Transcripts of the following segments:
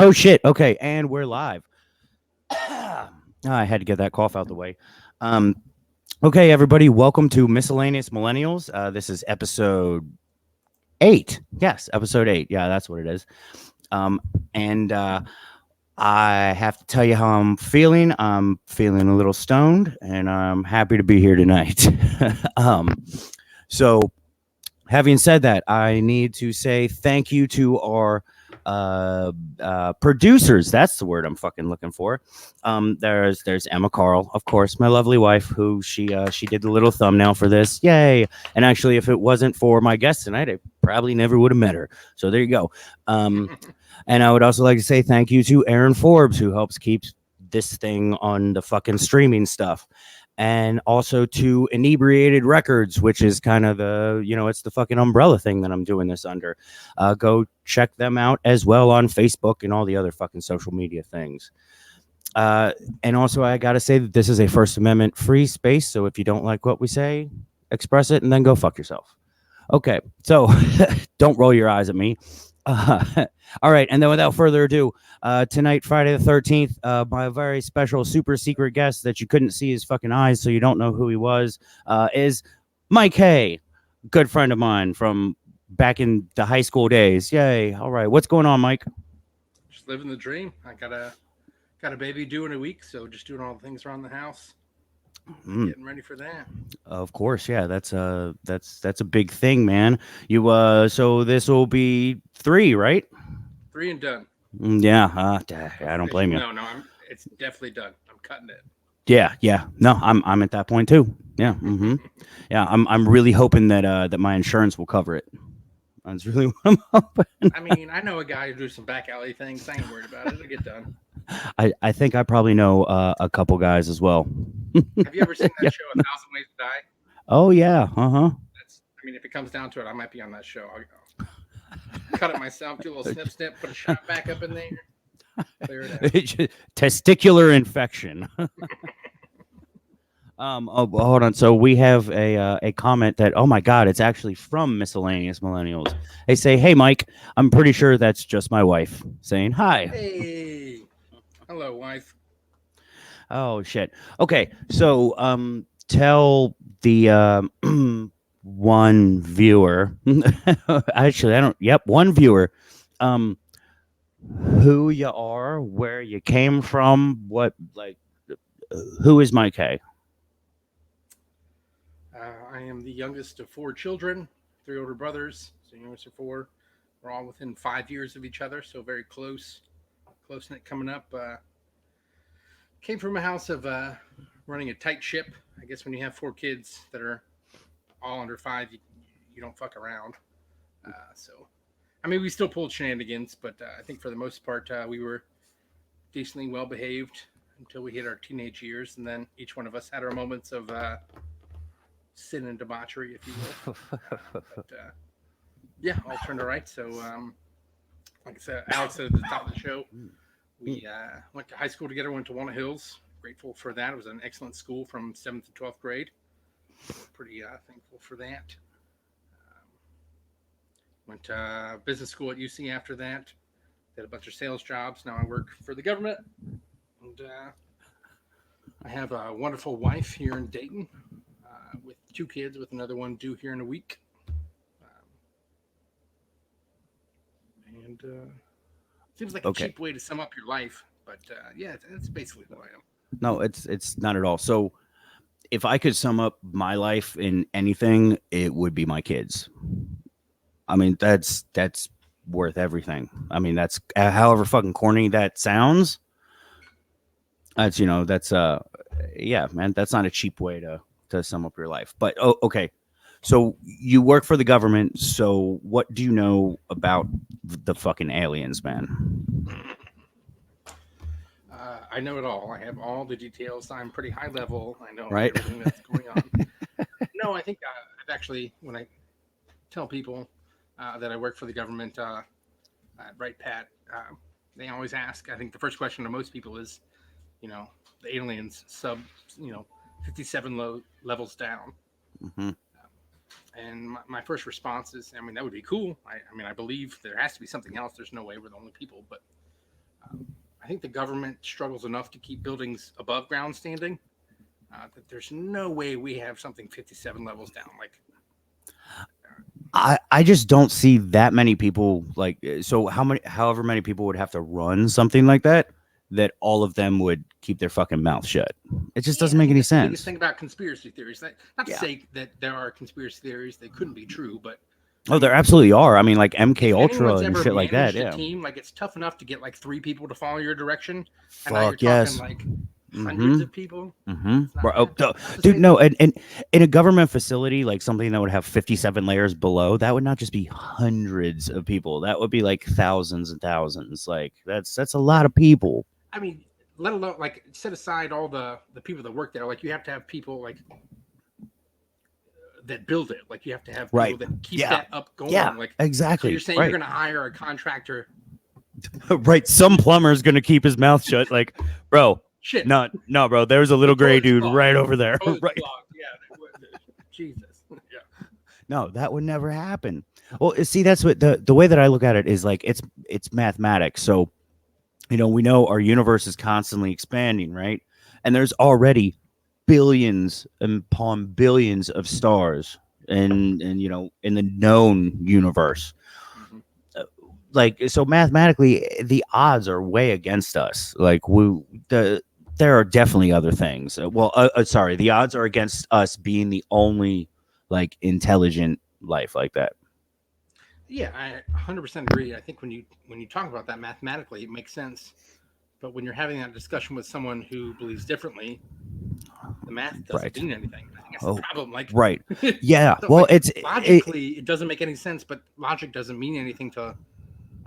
Oh shit. Okay, and we're live. I had to get that cough out the way. Um, okay, everybody, welcome to Miscellaneous Millennials. This is episode 8. Yes, episode 8. Yeah, that's what it is. Um, and I have to tell you how I'm feeling. I'm feeling a little stoned, and I'm happy to be here tonight. um, so having said that, I need to say thank you to our producers. That's the word I'm fucking looking for. There's Emma Carl, of course, my lovely wife, who she did the little thumbnail for this. Yay! And actually, if it wasn't for my guest tonight, I probably never would have met her. So there you go. And I would also like to say thank you to Aaron Forbes, who helps keep this thing on the fucking streaming stuff, and also to Inebriated Records, which is kind of it's the fucking umbrella thing that I'm doing this under. Go check them out as well on Facebook and all the other fucking social media things. And also, I got to say that this is a First Amendment free space. So if you don't like what we say, express it and then go fuck yourself. Okay, so don't roll your eyes at me. All right, and then without further ado, tonight, Friday the 13th, my very special super secret guest that you couldn't see his fucking eyes, so you don't know who he was, is Mike Hay, good friend of mine from back in the high school days. Yay! All right, what's going on, Mike? Just living the dream. I got a baby due in a week, so just doing all the things around the house, Mm, getting ready for that. of course, yeah, that's a big thing, man. You so this will be 3, right? 3 and done. Yeah, I don't blame Official. you. No. It's definitely done. I'm cutting it. Yeah, yeah. No, I'm at that point too. Yeah. Yeah, I'm really hoping that my insurance will cover it. That's really what I'm hoping. I mean, I know a guy who do some back alley things. I ain't worried about it. It'll get done. I think I probably know a couple guys as well. Have you ever seen Yeah. that show, A Thousand Ways to Die? Oh yeah. Uh-huh. That's. I mean, if it comes down to it, I might be on that show. I'll cut it myself, do a little snip, put a shot back up in there, clear it out. Testicular infection. well, hold on. So we have a comment that, oh my god, it's actually from Miscellaneous Millennials. They say, "Hey Mike, I'm pretty sure that's just my wife saying hi." Hey, hello, wife. Oh shit. Okay, so tell the one viewer. Actually, I don't. Yep, one viewer. Um, who you are, where you came from, what like, who is Mike K? I am the youngest of 4 children, 3 older brothers. So youngest of four. We're all within 5 years of each other, so very close knit coming up. Came from a house of running a tight ship. I guess when you have 4 kids that are all under five, you don't fuck around. So, I mean, we still pulled shenanigans, but I think for the most part, we were decently well behaved until we hit our teenage years, and then each one of us had our moments of sin and debauchery, if you will. But yeah, all turned all right. So, like I said, Alex said at the top of the show, we went to high school together, went to Walnut Hills. Grateful for that. It was an excellent school from 7th to 12th grade. So pretty thankful for that. Went to business school at UC after that. Did a bunch of sales jobs. Now I work for the government. And I have a wonderful wife here in Dayton with 2 kids, with another one due here in a week. And seems like a Okay. cheap way to sum up your life, but yeah, that's basically who I am. No, it's not at all. So if I could sum up my life in anything, it would be my kids. I mean, that's worth everything. I mean, that's however fucking corny that sounds. That's yeah, man, that's not a cheap way to sum up your life. But oh, okay. So you work for the government. So what do you know about the fucking aliens, man? I know it all. I have all the details. I'm pretty high level. I know Right? everything that's going on. No, I think I've actually, when I tell people that I work for the government, right, Pat, they always ask. I think the first question to most people is, the aliens you know, 57 levels down. Hmm. And my first response is, I mean, that would be cool. I mean, I believe there has to be something else. There's no way we're the only people. But I think the government struggles enough to keep buildings above ground standing that there's no way we have something 57 levels down. Like, I just don't see that many people like so however many people would have to run something like that all of them would keep their fucking mouth shut. It just doesn't I make think any that's the biggest sense. thing about conspiracy theories. Not to Yeah. say that there are conspiracy theories they couldn't be true, but Oh, there absolutely are. I mean, like MK if Ultra anyone's and ever shit like that. managed a Yeah. team, like it's tough enough to get like 3 people to follow your direction, and now you're Fuck yes. talking like hundreds Mm-hmm. of people. Mm-hmm. It's not bad. Not to Dude, say no, and in a government facility, like something that would have 57 layers below, that would not just be hundreds of people. That would be like thousands and thousands. Like that's a lot of people. I mean, let alone like set aside all the people that work there. Like you have to have people like that build it. Like you have to have people Right. that keep Yeah. that up going. Yeah, Like exactly. so you're saying right. you're going to hire a contractor? Right. Some plumber's gonna keep his mouth shut. Like, bro, Shit. no, bro. There's a little gray Toilet's dude clogged. right over there. Toilet's Right. clogged. Yeah. Jesus. Yeah. No, that would never happen. Well, see, that's what the way that I look at it is like it's mathematics. So, we know our universe is constantly expanding, right? And there's already billions upon billions of stars and in the known universe. Mhm. Like so mathematically the odds are way against us. Like there are definitely other things. Sorry, the odds are against us being the only like intelligent life like that. Yeah, I 100% agree. I think when you talk about that mathematically, it makes sense. But when you're having that discussion with someone who believes differently, the math doesn't Right. mean anything. I think that's Oh, the problem. Like, Right. Yeah. so, Well, like, logically, it doesn't make any sense. But logic doesn't mean anything to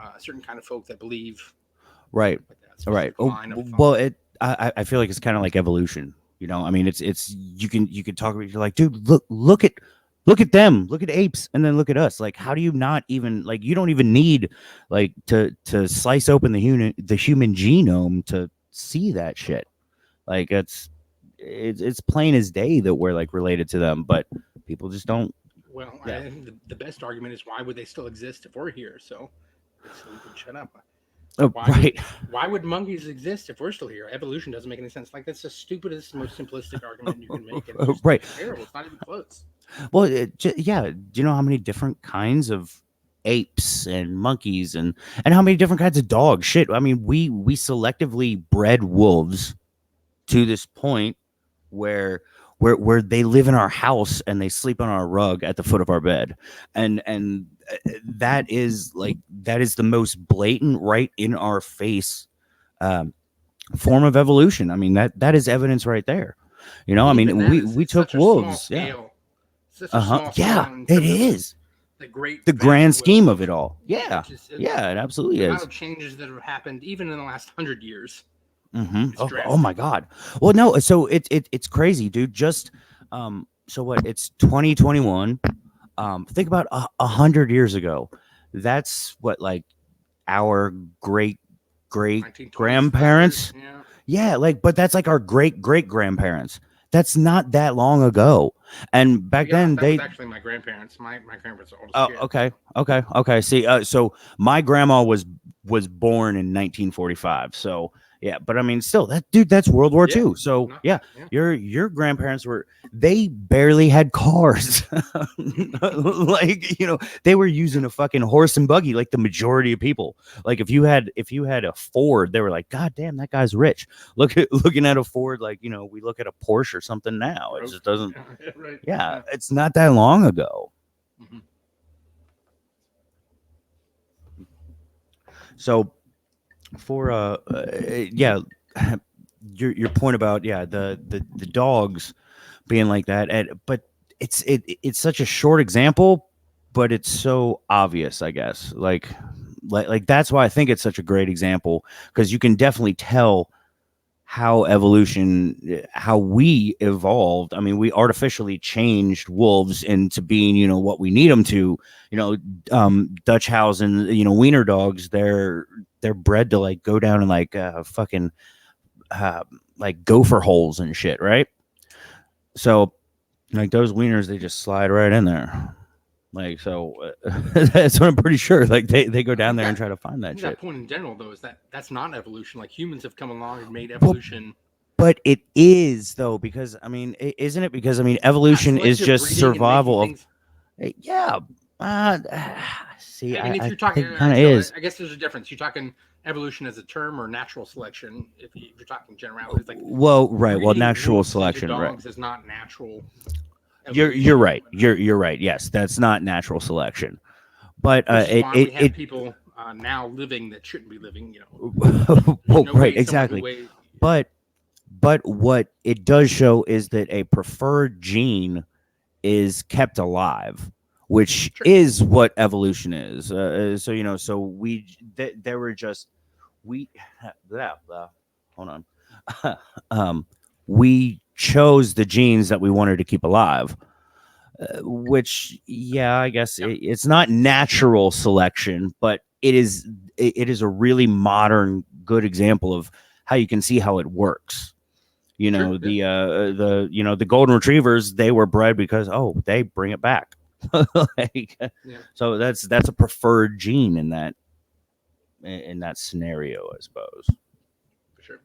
a certain kind of folk that believe right. like that. Right. specific line of thought. Well, I feel like it's kind of like evolution. I mean, it's you can talk about. You're like, dude, look at them, look at apes, and then look at us. Like, how do you not even like? You don't even need like to slice open the human genome to see that shit. Like, it's plain as day that we're like related to them, but people just don't. Well, Yeah. I think the best argument is why would they still exist if we're here? So we can shut up. Right. Why would monkeys exist if we're still here? Evolution doesn't make any sense. Like that's the stupidest, most simplistic argument you can make. And it's just Right. terrible. It's not even close. Well, yeah. Do you know how many different kinds of apes and monkeys and how many different kinds of dogs? Shit. I mean, we selectively bred wolves to this point where they live in our house and they sleep on our rug at the foot of our bed, and that is the most blatant, right in our face form of evolution. I mean that is evidence right there. I mean, we took wolves. Yeah. Such a small Yeah, scale in it terms of is the grand vast scheme will. of it all. Yeah, It's just- yeah, it absolutely the is. amount of changes that have happened even in the last 100 years. Mm-hmm. It's Oh drastic. my god. Well, no. So it's crazy, dude. Just so what? It's 2021. Think about 100 years ago. That's what like our great 1920s, grandparents. Yeah. Yeah, like, but that's like our great grandparents. That's not that long ago. And back then that they. was actually my grandparents. My grandparents are old as Oh, shit. okay. See, so my grandma was born in 1945. So yeah, but I mean, still, that's World War Yeah, II. So not yeah, bad, yeah. your grandparents they barely had cars. Like they were using a fucking horse and buggy, like the majority of people. Like if you had a Ford, they were like, God damn, that guy's rich. Looking at a Ford, like we look at a Porsche or something now. It just doesn't. Right. Yeah, it's not that long ago. Mhm. So for yeah, your point about the dogs being like that, but it's such a short example, but it's so obvious, I guess. Like that's why I think it's such a great example, because you can definitely tell how we evolved. I mean, we artificially changed wolves into being, what we need them to. Dutchhausen, wiener dogs, they're bred to like go down in like fucking like gopher holes and shit, right? So like those wieners, they just slide right in there. Like, so that's what I'm pretty sure. Like, they go I down think there and that try to find I that think that shit. point in general though is that's not evolution. Like humans have come along and made Well, evolution. but it is though, because I mean, isn't it? Because I mean, Not evolution is selective just breeding and making survival of. things. Yeah. Uh, see, I mean, if I you're talking, think it kind of still, is. I guess there's a difference. You're talking evolution as a term or natural selection. If you're talking generalities, like Well, right. Well, breeding natural wolves into selection, right? dogs is not natural You're evolution. right. You're right. Yes, that's not natural selection, but Which is it why we it have it. people now living that shouldn't be living. There's Well, no right, way someone who exactly. weighs. But what it does show is that a preferred gene is kept alive, which Sure. is what evolution is. So so there were just we blah, blah, hold on. um, we chose the genes that we wanted to keep alive, which yeah, I guess Yep. it's not natural selection, but it is a really modern good example of how you can see how it works. Sure. Yeah. The golden retrievers, they were bred because they bring it back. Like, Yeah. so that's a preferred gene in that scenario, I suppose. For sure.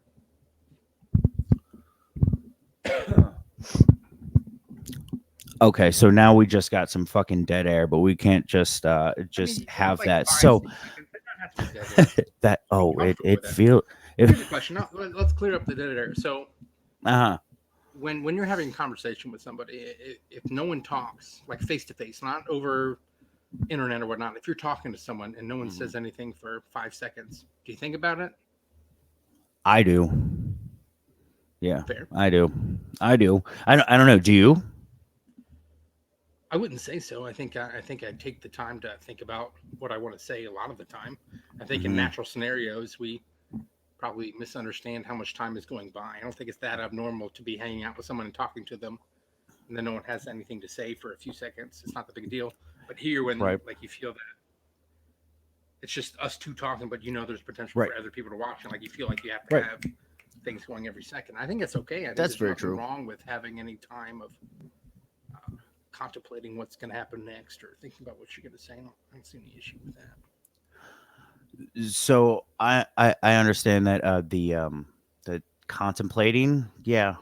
Okay, so now we just got some fucking dead air, but we can't just I mean, it's have like that. 5, So 6 seconds. It doesn't have to be dead air. that Be comfortable it with that. feel Here's a if question. Now, let's clear up the dead air. So uh-huh. when you're having a conversation with somebody, if no one talks, like face to face, not over internet or whatnot, if you're talking to someone and no one Mhm. says anything for 5 seconds, do you think about it? I do. Yeah, Fair. I do. I don't know. Do you? I wouldn't say so. I think I take the time to think about what I want to say a lot of the time. I think in Hmm. natural scenarios we probably misunderstand how much time is going by. I don't think it's that abnormal to be hanging out with someone and talking to them and then no one has anything to say for a few seconds. It's not the big deal. But here when Right. like you feel that it's just us two talking, but there's potential Right. for other people to watch, and like you feel like you have to Right. have things going every second. I think it's okay. I think That's there's very nothing true. wrong with having any time of uh, contemplating what's going to happen next or thinking about what you're going to say. I don't see any issue with that. So I understand that the contemplating, yeah,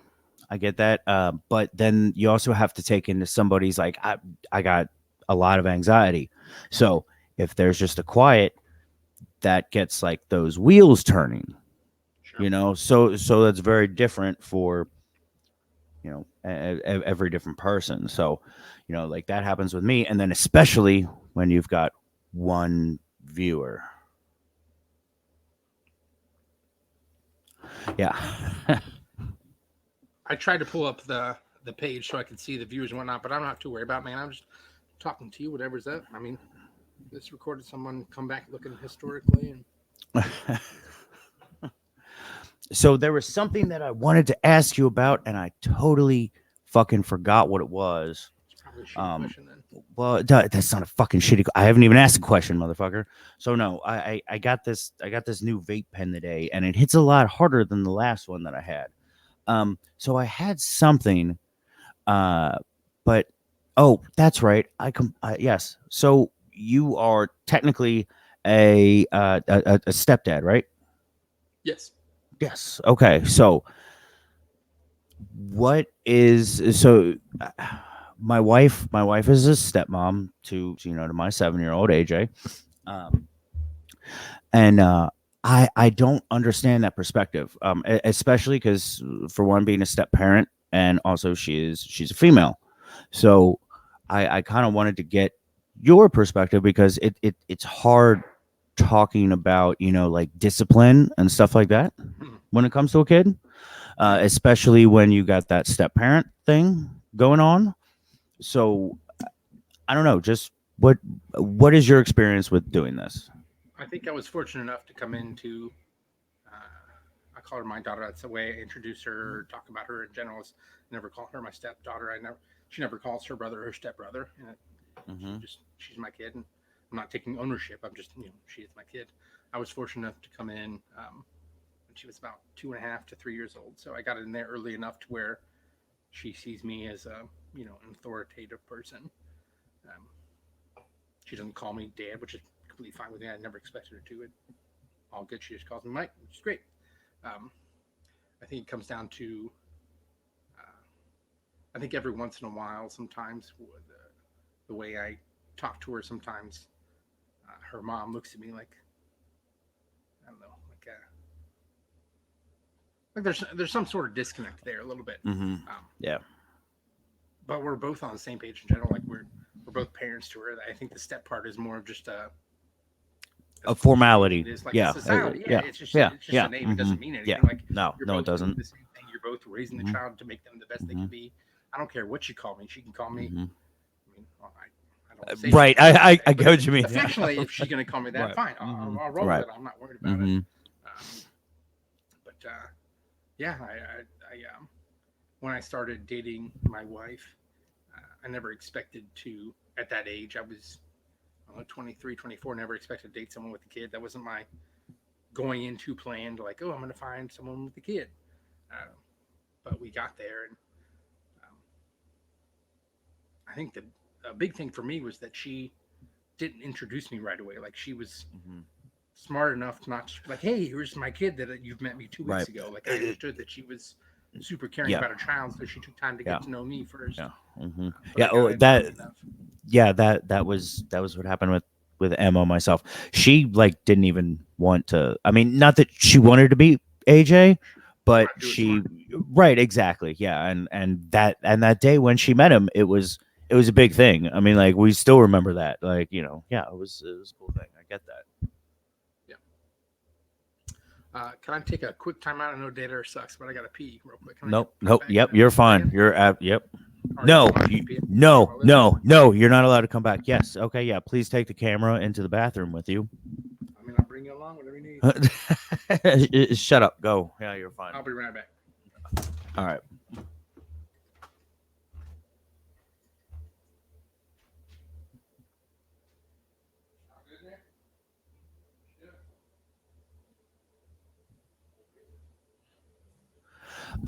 I get that. But then you also have to take into somebody's like I got a lot of anxiety. So if there's just a quiet, that gets like those wheels turning, Sure. so that's very different for every different person. So like that happens with me, and then especially when you've got one viewer. Yeah. I tried to pull up the page so I could see the viewers and whatnot, but I'm not too worried about it, man. I'm just talking to you, whatever's up. I mean, this recorded someone come back looking historically, and So there was something that I wanted to ask you about, and I totally fucking forgot what it was. it's probably a shitty Um, question then. well, that's not a fucking shitty. I haven't even asked a question, motherfucker. So no, I got this new vape pen today, and it hits a lot harder than the last one that I had. So I had something, uh, but oh, that's right. Yes. So you are technically a stepdad, right? Yes. Yes. Okay. So what is so my wife is a stepmom to my 7-year-old AJ, um and I don't understand that perspective, especially because for one, being a step parent, and also she's a female. So I kind of wanted to get your perspective, because it's hard talking about like discipline and stuff like that Mhm. when it comes to a kid, especially when you got that step parent thing going on. So I don't know, just what is your experience with doing this? I think I was fortunate enough to come into. I call her my daughter. That's the way I introduce her, talk about her in general. Is never call her my stepdaughter. She never calls her brother her stepbrother. And Hmm. she's my kid, and I'm not taking ownership. I'm just she is my kid. I was fortunate enough to come in when she was about 2.5 to 3 years old. So I got in there early enough to where she sees me as a an authoritative person. Um, She doesn't call me Dad, which is completely fine with me. I never expected her to. It all good. She just calls me Mike, which is great. I think it comes down to. I think every once in a while, sometimes the way I talk to her, sometimes her mom looks at me like, I don't know, like there's some sort of disconnect there a little bit. Yeah. But we're both on the same page in general. Like we're both parents to her. I think the step part is more of just a formality. It's like Yeah. a society. It's just a name. It doesn't mean anything. Yeah. Like No, it doesn't. The same thing. You're both raising the child to make them the best they can be. I don't care what you call me. She can call me. I mean, well, I don't say right. I get what you mean. Affectionately, if she's going to call me that, fine. I'll roll with it. I'm not worried about it. But yeah, I when I started dating my wife, I never expected to, at that age, I was 23, 24, never expected to date someone with a kid. That wasn't my going into plan to like, oh, I'm going to find someone with a kid. But we got there, and I think the big thing for me was that she didn't introduce me right away. Like she was smart enough not to like, hey, here's my kid that you've met me 2 weeks ago. Like I understood that she was super caring about her child, so she took time to get to know me first. That was what happened with Emma. Myself, she like didn't even want to. I mean, not that she wanted to be AJ, but she exactly, yeah. And that day when she met him, it was a big thing. I mean, like we still remember that. Like it was a cool thing. I get that. Can I take a quick time out? I know data sucks, but I got to pee real quick. Nope. Yep. You're fine. You're at. Yep. No, you're not allowed to come back. Yes. Okay. Yeah. Please take the camera into the bathroom with you. I mean, I'll bring you along, whatever you need. Shut up. Go. Yeah, you're fine. I'll be right back. All right.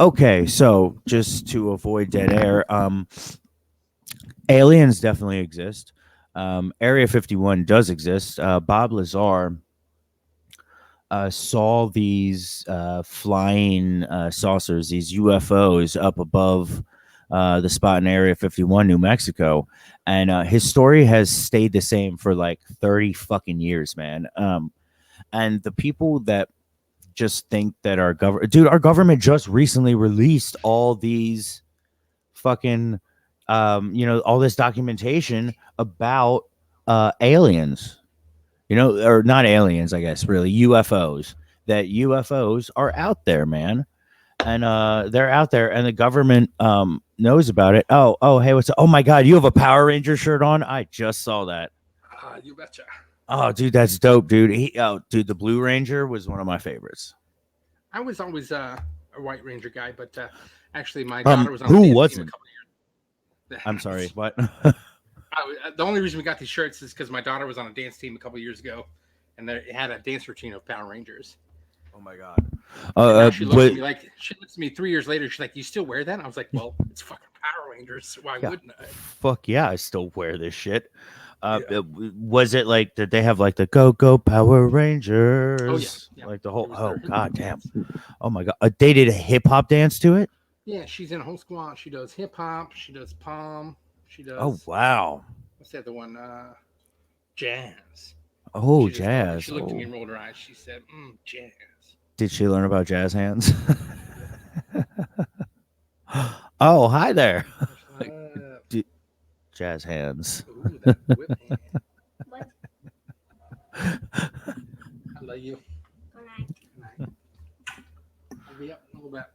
Okay, so just to avoid dead air, aliens definitely exist. Area 51 does exist. Bob Lazar saw these flying saucers, these UFOs up above the spot in Area 51, New Mexico. And his story has stayed the same for like 30 fucking years, man. And the people that just think that our government just recently released all these fucking all this documentation about aliens, or not aliens, I guess, really UFOs, that UFOs are out there, man. And they're out there and the government knows about it. Oh, hey, what's up? Oh my God, you have a Power Ranger shirt on? I just saw that. You betcha. Oh, dude, that's dope, dude. The Blue Ranger was one of my favorites. I was always a White Ranger guy, but actually my daughter was on who wasn't? A couple years. I'm sorry, what? The only reason we got these shirts is because my daughter was on a dance team a couple years ago, and they had a dance routine of Power Rangers. Oh my God! She looks at me like 3 years later. She's like, "You still wear that?" And I was like, "Well, it's fucking Power Rangers. Why wouldn't I?" Fuck yeah, I still wear this shit. Was it like, did they have like the Go Power Rangers? Oh yeah. Like the whole. Oh God damn! Oh my God! They did a hip hop dance to it. Yeah, she's in a whole squad. She does hip hop. She does palm. She does. Oh wow! What's the other one? Jazz. Oh, jazz. She looked at me and rolled her eyes. She said, "Jazz." Did she learn about jazz hands? Oh, hi there. Jazz hands. Ooh, that whip hand. What? I love you. Good night. I'll be up in a little bit.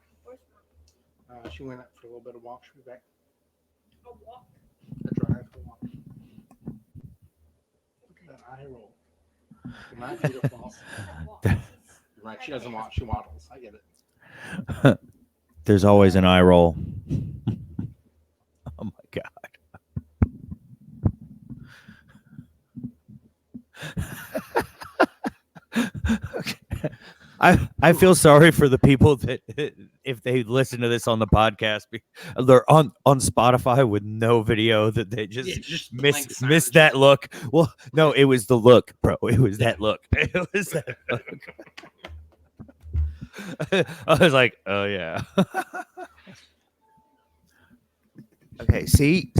She went up for a little bit of walk. She'll be back. A walk? A drive, a walk. Look at that eye roll. Not beautiful. Right, she doesn't walk. She waddles. I get it. There's always an eye roll. Oh my God. Okay. I feel sorry for the people that if they listen to this on the podcast, they're on Spotify with no video that they Yeah, just just blank missed silence. that look. Well, no, it was the look, bro. It was that look. It was that look. I was like, oh yeah. Okay, see.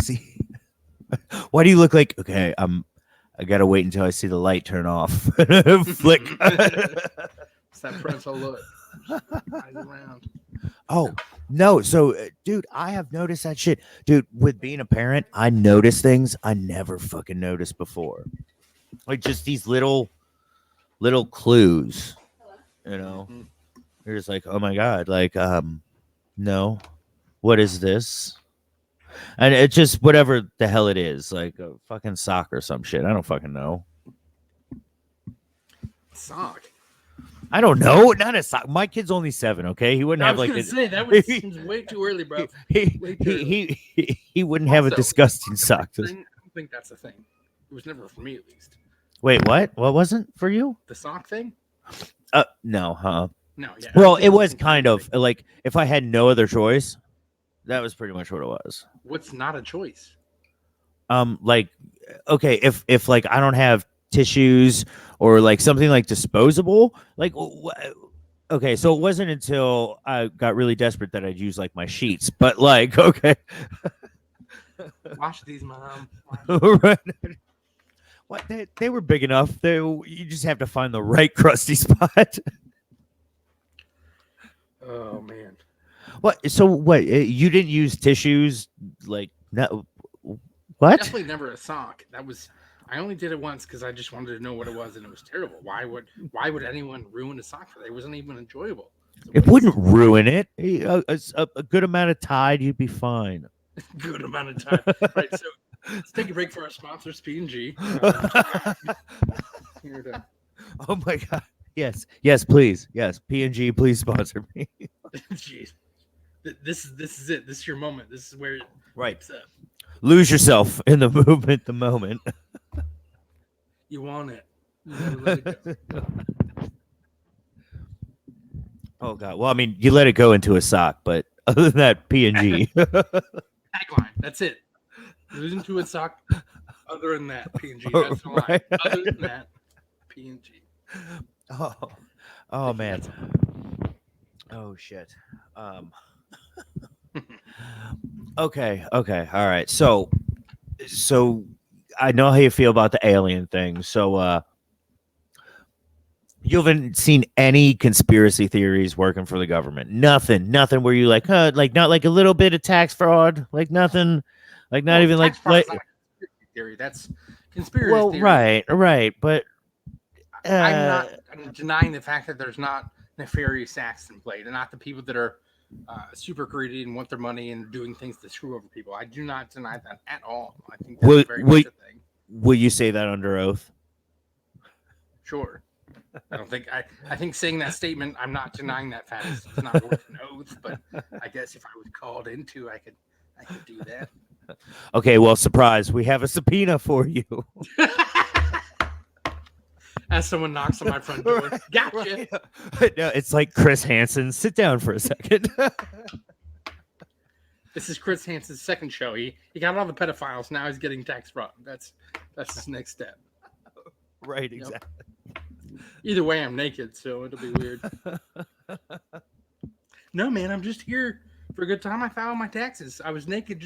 Why do you look like? Okay, I gotta wait until I see the light turn off. Flick. It's that parental look. Eyes around. Oh no, so dude, I have noticed that shit, dude. With being a parent, I notice things I never fucking noticed before, like just these little clues, you know. Mhm. You're just like, oh my god, like no, what is this? And it's just whatever the hell it is, like a fucking sock or some shit. I don't fucking know. Sock. I don't know. Not a sock. My kid's only 7. Okay, he wouldn't I have was like gonna a, say that seems way too early, bro. he, Way too early. he wouldn't have a Also, disgusting sock. thing, I don't think that's a thing. It was never for me, at least. Wait, what? What wasn't for you? The sock thing? No, huh? No, yeah. Well, it was kind of like if I had no other choice, that was pretty much what it was. What's not a choice? Like, okay, if like I don't have tissues or like something like disposable, like, okay, so it wasn't until I got really desperate that I'd use like my sheets, but like, okay, Wash these, mom. right. What they were big enough. You just have to find the right crusty spot. Oh man. What? So what? You didn't use tissues? Like no? What? Definitely never a sock. That was. I only did it once because I just wanted to know what it was, and it was terrible. Why would anyone ruin a sock for that? It wasn't even enjoyable. It wouldn't ruin it. A good amount of Tide, you'd be fine. Good amount of time. Right. So let's take a break for our sponsors, P&G. Here to Oh my god. Yes, please. Yes, P&G, please sponsor me. Jeez. This is it. This is your moment. This is where it Right. picks up. Lose yourself in the movement, the moment. You want it. You gotta let it go. Oh god. Well, I mean, you let it go into a sock, but other than that, P&G. Tagline. That's it. Losing to a sock. Other than that, P&G. That's the line. Right. Other than that, P&G. Oh man. Oh shit. Okay. All right. So I know how you feel about the alien thing. So you haven't seen any conspiracy theories working for the government. Nothing where you like, like not like a little bit of tax fraud, like nothing, like not even like tax fraud is not a conspiracy theory. That's conspiracy well, theory. right, but I'm denying the fact that there's not nefarious acts in play. They're not the people that are super greedy and want their money and doing things to screw over people. I do not deny that at all. I think that's very much a thing. Will you say that under oath? Sure. I don't think I think saying that statement, I'm not denying that fact. It's not worth an oath, but I guess if I was called into, I could do that. Okay, well, surprise, we have a subpoena for you. As someone knocks on my front door, gotcha. Right. No, it's like Chris Hansen. Sit down for a second. This is Chris Hansen's second show. He got all the pedophiles. Now he's getting tax fraud. That's his next step. Right, exactly. Either way, I'm naked, so it'll be weird. No, man, I'm just here for a good time. I file my taxes. I was naked.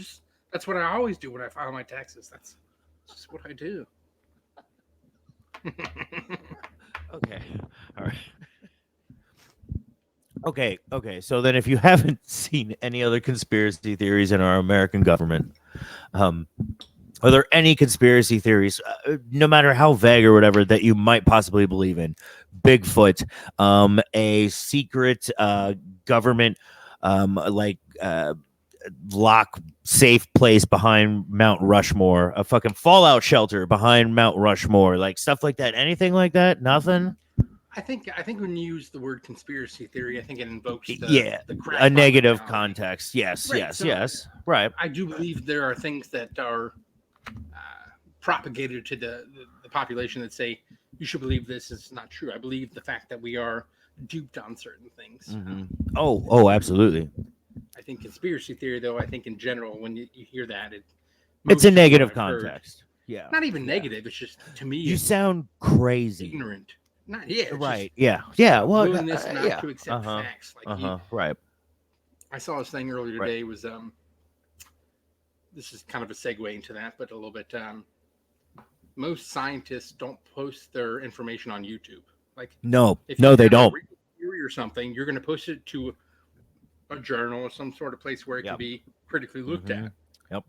That's what I always do when I file my taxes. That's just what I do. Okay. All right. Okay. So then, if you haven't seen any other conspiracy theories in our American government, are there any conspiracy theories, no matter how vague or whatever, that you might possibly believe in? Bigfoot, a secret government, lock safe place behind Mount Rushmore, a fucking fallout shelter behind Mount Rushmore, like stuff like that. Anything like that? Nothing. I think when you use the word conspiracy theory, I think it invokes a crack negative mentality. Context. Yes, Right, yes. Right. I do believe there are things that are propagated to the population that say you should believe this is not true. I believe the fact that we are duped on certain things. Oh, absolutely. I think conspiracy theory, though, I think in general, when you hear that, It's most a people negative I've heard, context. Yeah. not even Yeah. negative. It's just to me, You it's sound crazy. ignorant. Not yeah, it's just Right. Yeah. Yeah. Well, willingness not yeah. to accept facts. Like Right. I saw this thing earlier Right. today. Was this is kind of a segue into that, but a little bit. Most scientists don't post their information on YouTube. Like No, if you no, they have a don't. real theory or something, you're going to post it to a journal or some sort of place where it can be critically looked at. Yep.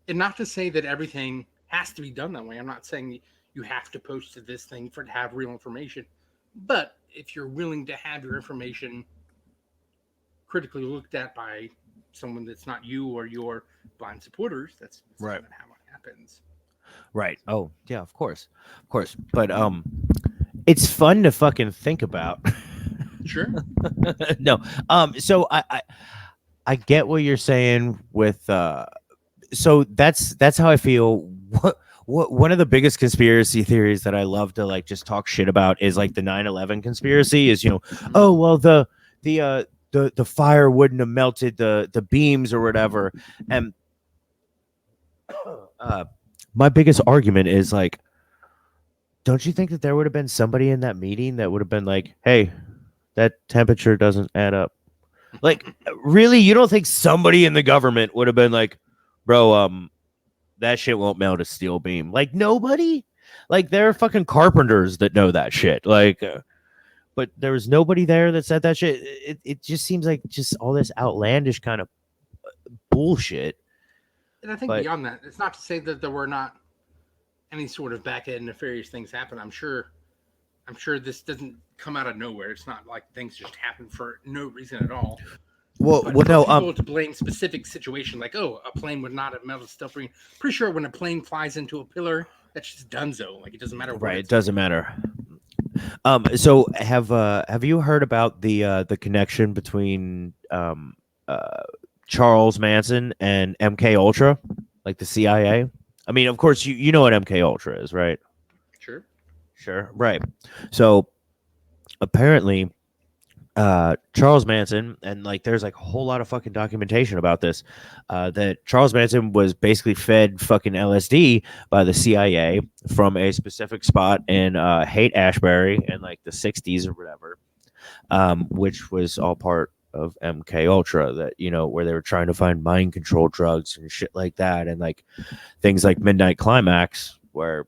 And not to say that everything has to be done that way. I'm not saying you have to post to this thing for to have real information. But if you're willing to have your information critically looked at by someone that's not you or your blind supporters, that's Right. kind of how it happens. Right. Oh, yeah, of course. Of course. But it's fun to fucking think about. Sure. No. So I get what you're saying with so that's how I feel. What one of the biggest conspiracy theories that I love to like just talk shit about is like the 9/11 conspiracy is, oh well the fire wouldn't have melted the beams or whatever. And my biggest argument is like, don't you think that there would have been somebody in that meeting that would have been like, hey, that temperature doesn't add up? Like, really, you don't think somebody in the government would have been like, bro, that shit won't melt a steel beam? Like, nobody? Like, there are fucking carpenters that know that shit. Like, but there was nobody there that said that shit. It just seems like just all this outlandish kind of bullshit. And I think beyond that, it's not to say that there were not any sort of back end nefarious things happen. I'm sure this doesn't come out of nowhere. It's not like things just happen for no reason at all. Well, no. People to blame specific situation, like a plane would not have melted stuff. Pretty sure when a plane flies into a pillar, that's just donezo. Like it doesn't matter. Right, it doesn't matter. So have you heard about the connection between Charles Manson and MK Ultra, like the CIA? I mean, of course you know what MK Ultra is, right? Sure, right. So apparently Charles Manson, and like there's like a whole lot of fucking documentation about this, that Charles Manson was basically fed fucking LSD by the CIA from a specific spot in Haight-Ashbury in like the 60s or whatever, which was all part of MK Ultra, that where they were trying to find mind control drugs and shit like that, and like things like Midnight Climax, where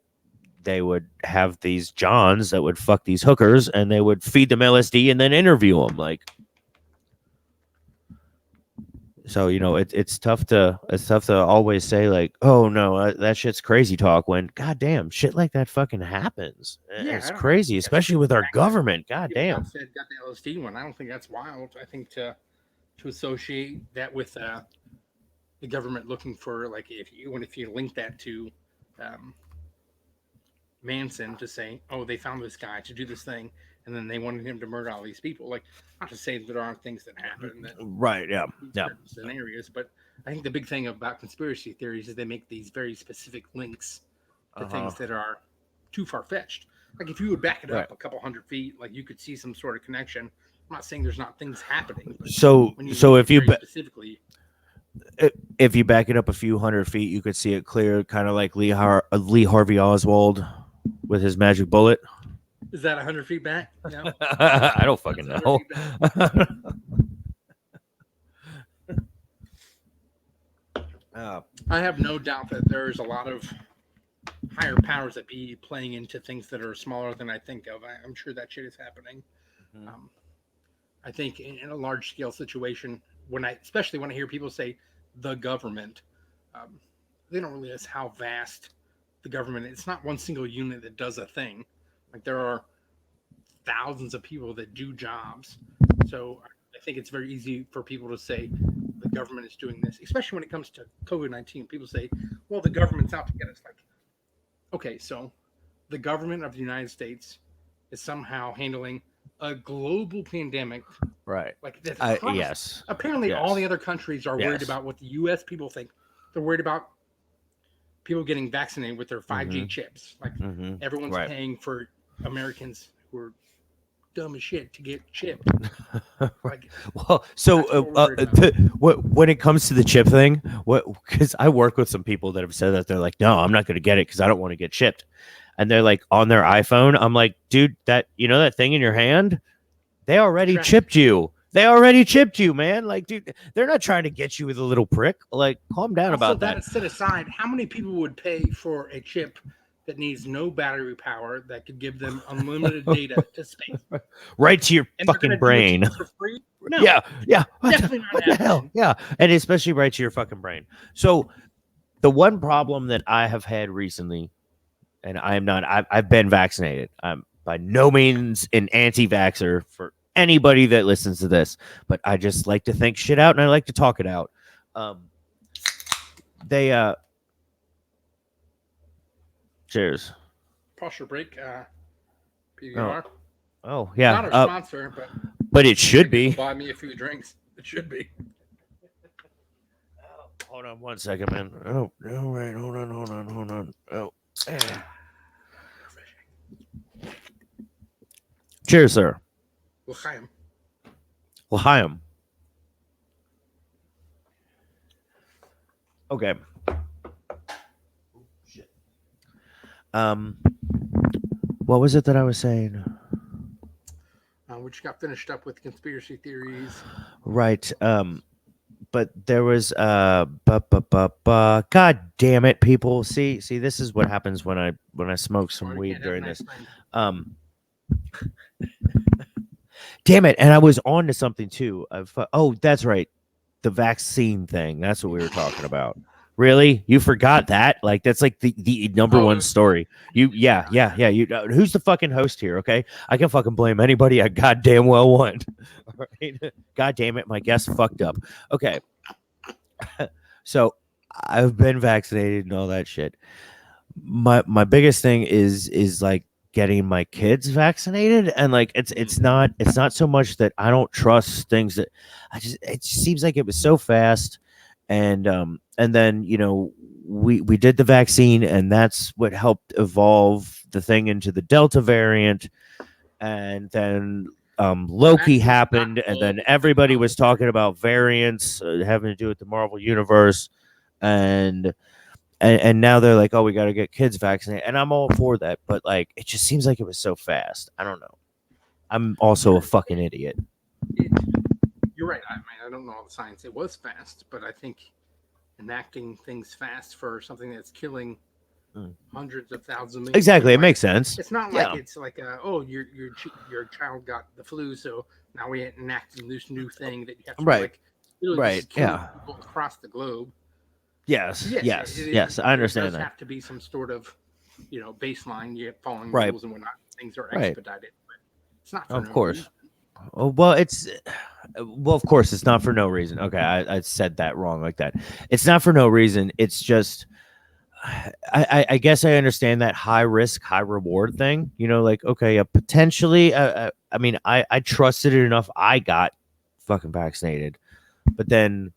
they would have these Johns that would fuck these hookers and they would feed them LSD and then interview them. Like, so, it's tough to always say like, oh no, that shit's crazy talk, when goddamn shit like that fucking happens. Yeah, it's crazy, especially with our government. Goddamn. Got the LSD one. I don't think that's wild. I think to associate that with the government looking for, like, if you link that to Manson, to say, oh, they found this guy to do this thing, and then they wanted him to murder all these people. Like, not to say that there aren't things that happen, that right? Yeah, scenarios. But I think the big thing about conspiracy theories is they make these very specific links to things that are too far fetched. Like, if you would back it up a couple hundred feet, like, you could see some sort of connection. I'm not saying there's not things happening. So if you specifically, if you back it up a few hundred feet, you could see it clear, kind of like Lee Harvey Oswald with his magic bullet. Is that 100 feet back? No. I don't fucking know. I have no doubt that there's a lot of higher powers that be playing into things that are smaller than I think of. I'm sure that shit is happening. Mm-hmm. I think in a large scale situation, especially when I hear people say the government, they don't realize how vast the government is. It's not one single unit that does a thing. Like, there are thousands of people that do jobs. So I think it's very easy for people to say the government is doing this, especially when it comes to COVID-19. People say, well, the government's out to get us. Like, okay, so the government of the United States is somehow handling a global pandemic. Right. Like, that's yes. Apparently, all the other countries are worried about what the U.S. people think. They're worried about people getting vaccinated with their 5G chips. Like, everyone's paying for Americans who are dumb as shit to get chipped. Like, Well, so that's what we're worried about. when it comes to the chip thing, what because I work with some people that have said that they're like, no, I'm not going to get it because I don't want to get chipped, and they're like on their iPhone. I'm like, dude, that that thing in your hand, they already Track. chipped you. They already chipped you, man. Like, dude, they're not trying to get you with a little prick. Like, calm down Also, about that. that set aside, how many people would pay for a chip that needs no battery power that could give them unlimited data to space? Right to your And they're fucking gonna do it brain. to you for free? No, Yeah, yeah. definitely not What the hell? happening. Yeah, and especially right to your fucking brain. So the one problem that I have had recently, and I am not, I've been vaccinated. I'm by no means an anti-vaxxer for anybody that listens to this, but I just like to think shit out and I like to talk it out. They cheers. Partial break. PBR. Oh yeah, Not our sponsor, but it should maybe be. buy me a few drinks. It should be. Hold on 1 second, man. Oh, all right. Hold on. Oh, cheers, sir. L'chaim. L'chaim. Okay. What was it that I was saying? We just got finished up with conspiracy theories. Right. But there was God damn it, people. See, this is what happens when I smoke some Sorry, weed can't have during a nice this. friend. Damn it, and I was on to something too. Oh, that's right. The vaccine thing. That's what we were talking about. Really? You forgot that? Like that's like the number one story. Yeah. You who's the fucking host here, okay? I can fucking blame anybody I goddamn well want. All right? God damn it, my guest fucked up. Okay. So I've been vaccinated and all that shit. My biggest thing is like getting my kids vaccinated, and like it's not so much that I don't trust things that it just seems like it was so fast, and then we did the vaccine, and that's what helped evolve the thing into the Delta variant, and then Loki happened, and then everybody was talking about variants having to do with the Marvel universe, and now they're like, oh, we got to get kids vaccinated, and I'm all for that, but like it just seems like it was so fast. I don't know. I'm also a fucking idiot. You're right. I mean, I don't know all the science. It was fast, but I think enacting things fast for something that's killing hundreds of thousands of exactly, it people, makes sense. It's not like it's like your child got the flu, so now we enacting this new thing that you have to right, like, yeah, people across the globe. Yes. I understand that. Have to be some sort of baseline. You following right. rules and whatnot. Things are expedited, but it's not. For of no course. Reason. Oh, well, of course, it's not for no reason. Okay, I said that wrong like that. It's not for no reason. It's just, I guess I understand that high risk, high reward thing. Like, okay, potentially, I mean, I trusted it enough. I got fucking vaccinated, but then.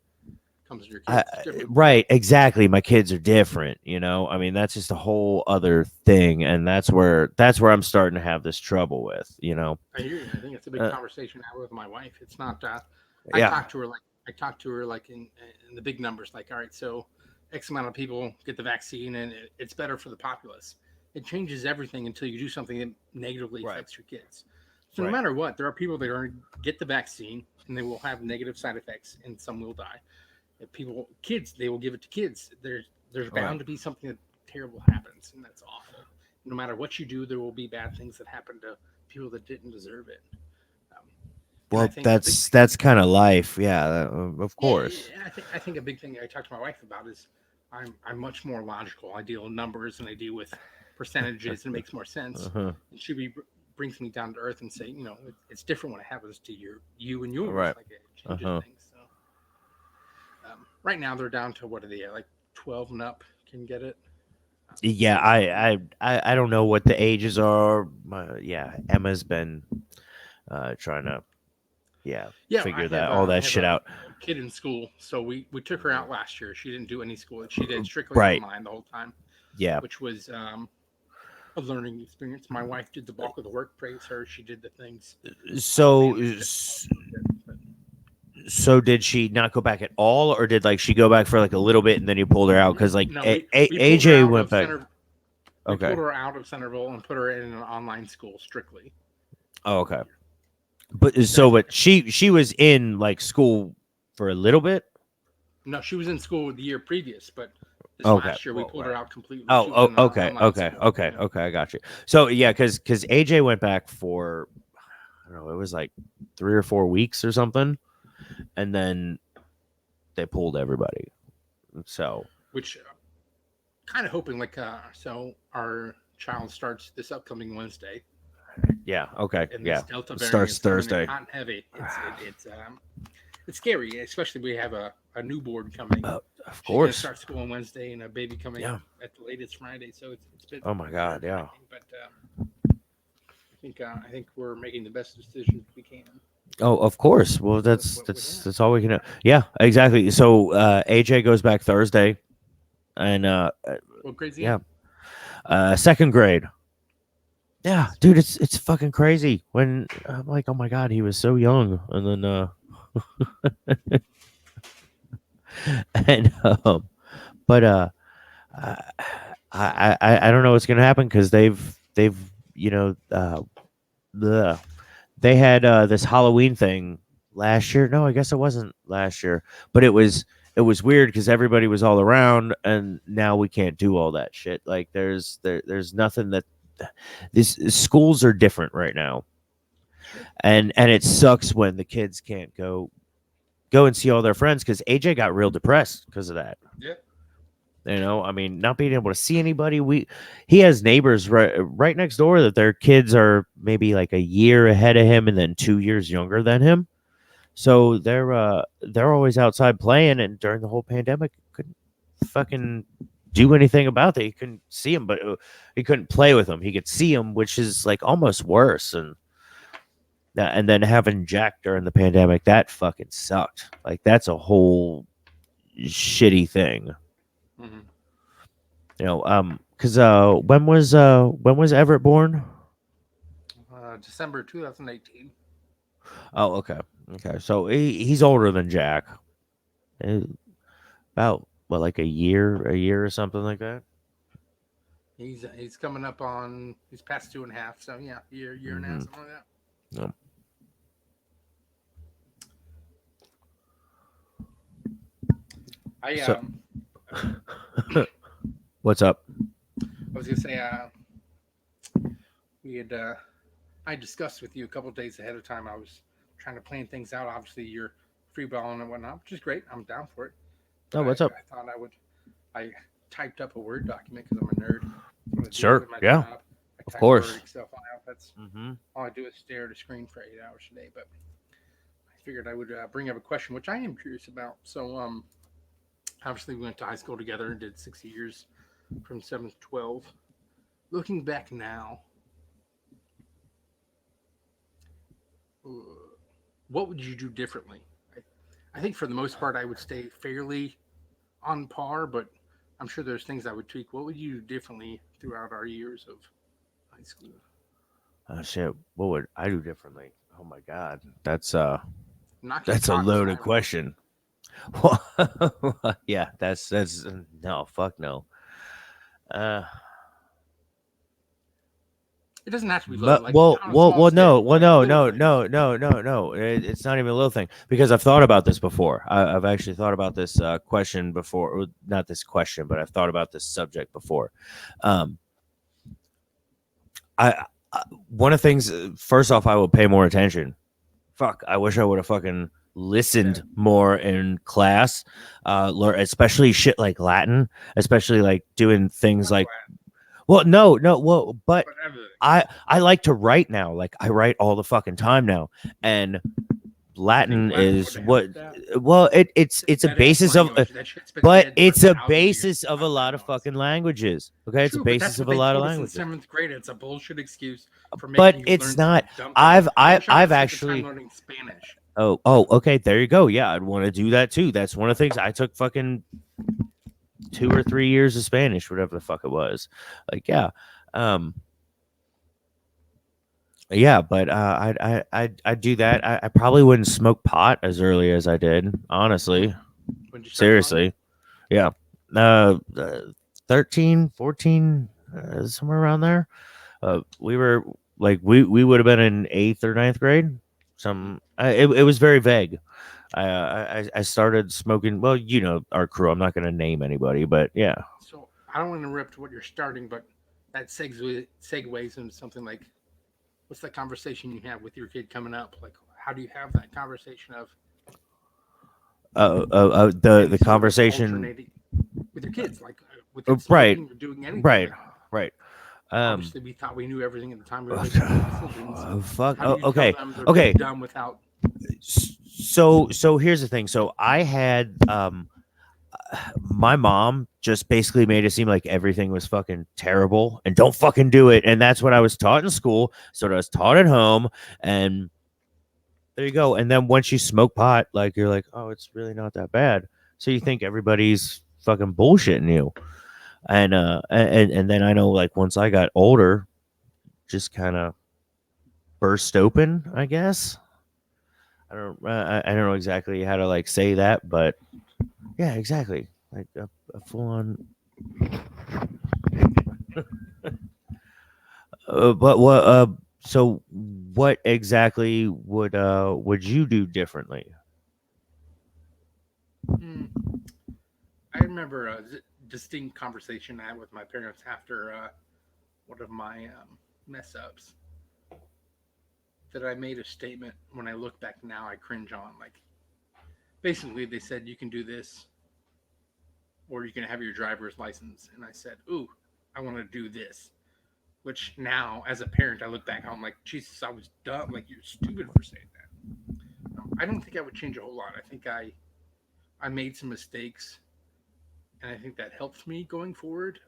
Comes to your kids. Right, exactly. My kids are different, I mean, that's just a whole other thing, and that's where I'm starting to have this trouble with, I hear you. I think it's a big conversation now with my wife. It's not I talk to her like in the big numbers, like, all right, so X amount of people get the vaccine and it's better for the populace. It changes everything until you do something that negatively affects your kids. So no matter what, there are people that are going to get the vaccine and they will have negative side effects and some will die. Kids, they will give it to kids. There's bound to be something that terrible happens, and that's awful. No matter what you do, there will be bad things that happen to people that didn't deserve it. Well, that's kind of life, yeah. Of course. Yeah, I think a big thing I talked to my wife about is I'm much more logical. I deal in numbers and I deal with percentages, and it makes more sense. And she brings me down to earth and say, it's different when it happens to you and yours. Right. Like it changes things. So. Right now they're down to what are they at? Like 12 and up can get it. Yeah, I don't know what the ages are. Emma's been trying to figure all that shit out. A kid in school, so we took her out last year. She didn't do any school. She did strictly online the whole time. Yeah, which was a learning experience. My wife did the bulk of the work. Praise her. She did the things. So, Managed it. so did she not go back at all, or did like she go back for like a little bit and then you pulled her out? Because like No, we pulled her AJ out went of back. We Okay. pulled her out of Centerville and put her in an online school strictly. Oh, okay. But so, but she was in like school for a little bit. No, she was in school the year previous, but this Okay. last year we pulled her out completely. She Oh, was in an okay, online okay, school. okay, okay. I got you. So yeah, because AJ went back for I don't know, it was like 3 or 4 weeks or something, and then they pulled everybody. So Which kind of hoping so our child starts this upcoming Wednesday. yeah, okay, And yeah, this Delta variant starts is coming in Thursday. hot and heavy. It's scary, especially we have a newborn coming. Of She's gonna course. start school on Wednesday and a baby coming Yeah. at the latest Friday. So it's been Oh my God, yeah. But I think we're making the best decisions we can. Oh, of course. Well, that's What we have. that's all we can do. Yeah, exactly. So AJ goes back Thursday, and What grades? yeah, second grade. Yeah, dude, it's fucking crazy. When I'm like, oh my God, he was so young, and then and but I don't know what's gonna happen because they've you know they had this Halloween thing last year. No, I guess it wasn't last year, but it was weird because everybody was all around, and now we can't do all that shit. Like there's nothing that these schools are different right now, and it sucks when the kids can't go and see all their friends because AJ got real depressed because of that. Yeah. You know, I mean, not being able to see anybody. He has neighbors right next door that their kids are maybe like a year ahead of him and then 2 years younger than him. So they're always outside playing, and during the whole pandemic, couldn't fucking do anything about that. He couldn't see him, but he couldn't play with him. He could see him, which is like almost worse. And then having Jack during the pandemic, that fucking sucked. Like that's a whole shitty thing. Mm-hmm. You know, because when was Everett born? December 2018. Oh, okay, so he's older than Jack. About what, like a year or something like that. He's coming up on he's past 2.5. So yeah, year and a half, something like that. No. What's up? I was gonna say we had I discussed with you a couple of days ahead of time. I was trying to plan things out. Obviously, you're free balling and whatnot, which is great. I'm down for it. Oh, what's up? I thought I typed up a Word document because I'm a nerd. That's what I do Sure, with my yeah. job. I Of type course. Word, Excel file. That's Mm-hmm. all I do is stare at a screen for 8 hours a day. But I figured I would bring up a question, which I am curious about. So, obviously, we went to high school together and did 6 years from 7th to 12. Looking back now, what would you do differently? I think for the most part, I would stay fairly on par, but I'm sure there's things I would tweak. What would you do differently throughout our years of high school? Shit, what would I do differently? Oh my God, that's Not just that's a talk loaded time. question. Yeah, that's no, fuck no. It doesn't have to be But, low. well, on a well, small well, scale, no, like no, little no, things. no, no, no, no. It's not even a little thing because I've thought about this before. I've actually thought about this question before. Or not this question, but I've thought about this subject before. I one of the things. First off, I would pay more attention. Fuck, I wish I would have fucking listened more in class. Especially shit like Latin, especially like doing things like. Well, no, well, but I like to write now. Like I write all the fucking time now, and Latin is what. Well, it's a basis of, but it's a basis of a lot of fucking languages. Okay, it's a basis of a lot of languages. In 7th grade, it's a bullshit excuse for making But you it's learn not. some dumb I've thing. I wish I I've would spend the time actually. learning Spanish. Oh, okay. There you go. Yeah, I'd want to do that too. That's one of the things I took fucking 2 or 3 years of Spanish, whatever the fuck it was. Like, yeah. Yeah, but I do that. I probably wouldn't smoke pot as early as I did, honestly. When did you start smoking? Seriously. Yeah. Uh 13, 14, somewhere around there. We were like we would have been in 8th or ninth grade. Mhm. It was very vague. I started smoking. Well, you know our crew. I'm not going to name anybody, but yeah. So I don't want to interrupt what you're starting, but that segues into something like, what's the conversation you have with your kid coming up? Like, how do you have that conversation of The any sort of conversation. alternating with your kids, like with it Right, smoking or doing anything? right, Like, right. Um, obviously, we thought we knew everything at the time we were making those decisions. fuck. How do Oh, you tell okay, them they're being okay. dumb without? So here's the thing. So I had my mom just basically made it seem like everything was fucking terrible and don't fucking do it. And that's what I was taught in school. So I was taught at home. And there you go. And then once you smoke pot, like you're like, oh, it's really not that bad. So you think everybody's fucking bullshitting you. And then I know like once I got older, just kind of burst open, I guess. I don't know exactly how to like say that, but yeah, exactly. Like a full on. But what? So what exactly would you do differently? Mm, I remember a distinct conversation I had with my parents after one of my mess ups, that I made a statement. When I look back now, I cringe on. Like, basically, they said you can do this, or you can have your driver's license, and I said, "Ooh, I want to do this." Which now, as a parent, I look back on like, Jesus, I was dumb. Like, you're stupid for saying that. I don't think I would change a whole lot. I think I made some mistakes, and I think that helped me going forward.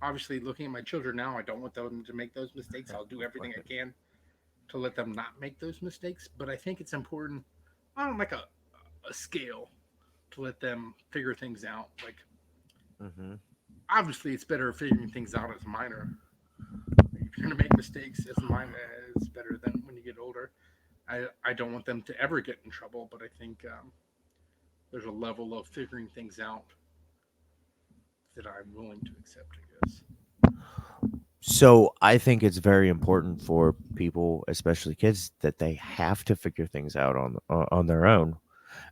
Obviously, looking at my children now, I don't want them to make those mistakes. I'll do everything I can to let them not make those mistakes. But I think it's important on like a scale to let them figure things out. Like, Mm-hmm. obviously, it's better figuring things out as a minor. If you're gonna make mistakes as a minor, it's better than when you get older. I don't want them to ever get in trouble, but I think there's a level of figuring things out that I'm willing to accept, I guess. So I think it's very important for people, especially kids, that they have to figure things out on their own,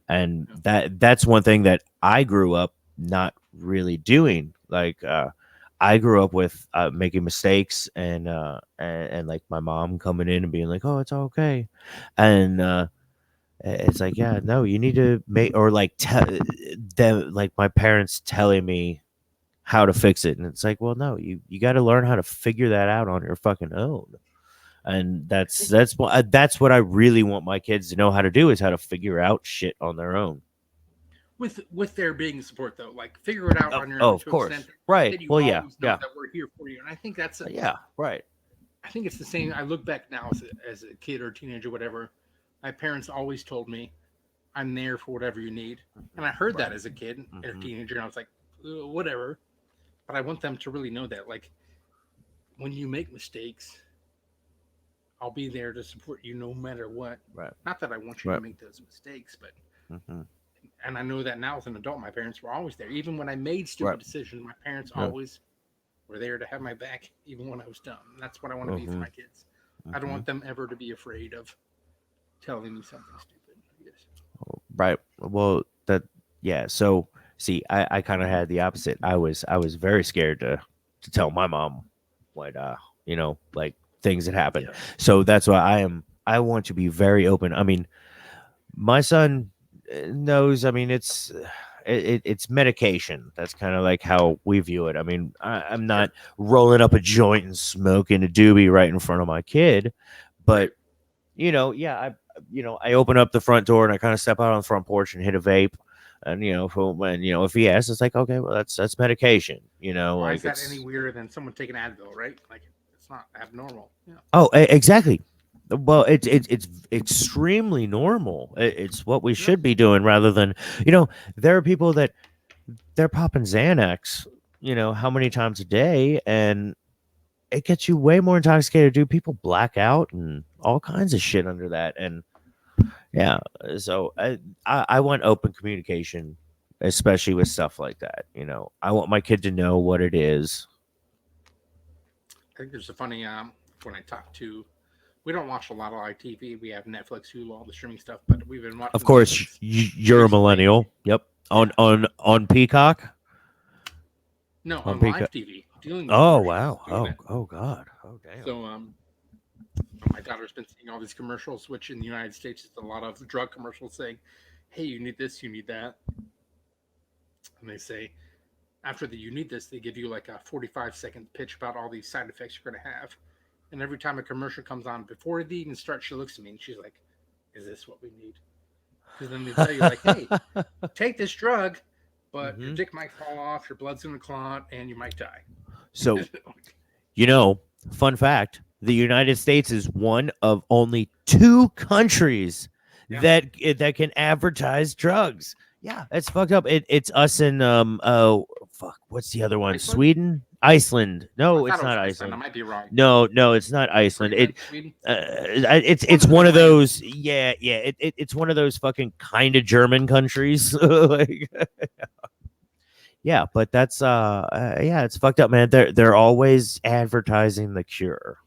and Yeah. that's one thing that I grew up not really doing. Like I grew up with making mistakes and like my mom coming in and being like, "Oh, it's okay," and it's like, "Yeah, no, you need to make," or like tell them, like my parents telling me how to fix it, and it's like, well, no, you got to learn how to figure that out on your fucking own. And I think that's what I really want my kids to know how to do is how to figure out shit on their own. with there being support though, like figure it out Oh, on your oh, own of to an extent course, right. that you Well, yeah, always know yeah, that we're here for you. And I think that's yeah, right. I think it's the same. I look back now as a kid or a teenager, whatever. My parents always told me, "I'm there for whatever you need," and I heard that Right. as a kid and a Hmm. teenager, and I was like, Whatever." But I want them to really know that, like, when you make mistakes, I'll be there to support you no matter what. Right. Not that I want you to Right. make those mistakes, but Hmm. and I know that now as an adult, my parents were always there. Even when I made Right. stupid decisions, my parents Yeah. always were there to have my back, even when I was dumb. And that's what I want to be for Hmm. my kids. I don't Hmm. want them ever to be afraid of telling me something stupid, I guess. Right. Well, that yeah. So see, I kind of had the opposite. I was very scared to tell my mom what like things that happened. Yeah. So that's why I want to be very open. I mean, my son knows. I mean, it's medication. That's kind of like how we view it. I mean, I'm not Sure. rolling up a joint and smoking a doobie right in front of my kid, Right. but yeah, I open up the front door and I kind of step out on the front porch and hit a vape. And when if he asks, it's like, okay, well, that's medication. Why Like is that any it's weirder than someone taking Advil, right? Like, it's not abnormal. Yeah. oh, exactly. Well, it's extremely normal. It's what we Yeah. should be doing rather than there are people that they're popping Xanax, how many times a day, and it gets you way more intoxicated, dude. People black out and all kinds of shit under that. And yeah, so I want open communication, especially with stuff like that. You know, I want my kid to know what it is. I think there's a funny when I talk to. We don't watch a lot of live TV. We have Netflix, Hulu, all the streaming stuff, but we've been watching. Of course, things you're a recently. millennial. Yep. On Peacock. No, On on Peacock. live TV. Dealing with Oh commercials, wow. doing Oh it. oh god. Oh damn. So my daughter's been seeing all these commercials, which in the United States is a lot of drug commercials saying, "Hey, you need this, you need that," and they say after the you need this, they give you like a 45-second pitch about all these side effects you're going to have. And every time a commercial comes on, before it even starts, she looks at me and she's like, "Is this what we need?" Because then they tell you like, "Hey, take this drug, but your Mhm. dick might fall off, your blood's going to clot, and you might die." So you know, fun fact: the United States is one of only 2 countries Yeah. that can advertise drugs. Yeah, it's fucked up. It's us and fuck, what's the other one? Iceland? Sweden, Iceland. No, I thought it's it was not I Iceland. might be wrong. No, it's not Iceland. It Sweden? it's one of those. Yeah. It's one of those fucking kind of German countries. Like, yeah, but that's yeah, it's fucked up, man. They're always advertising the cure.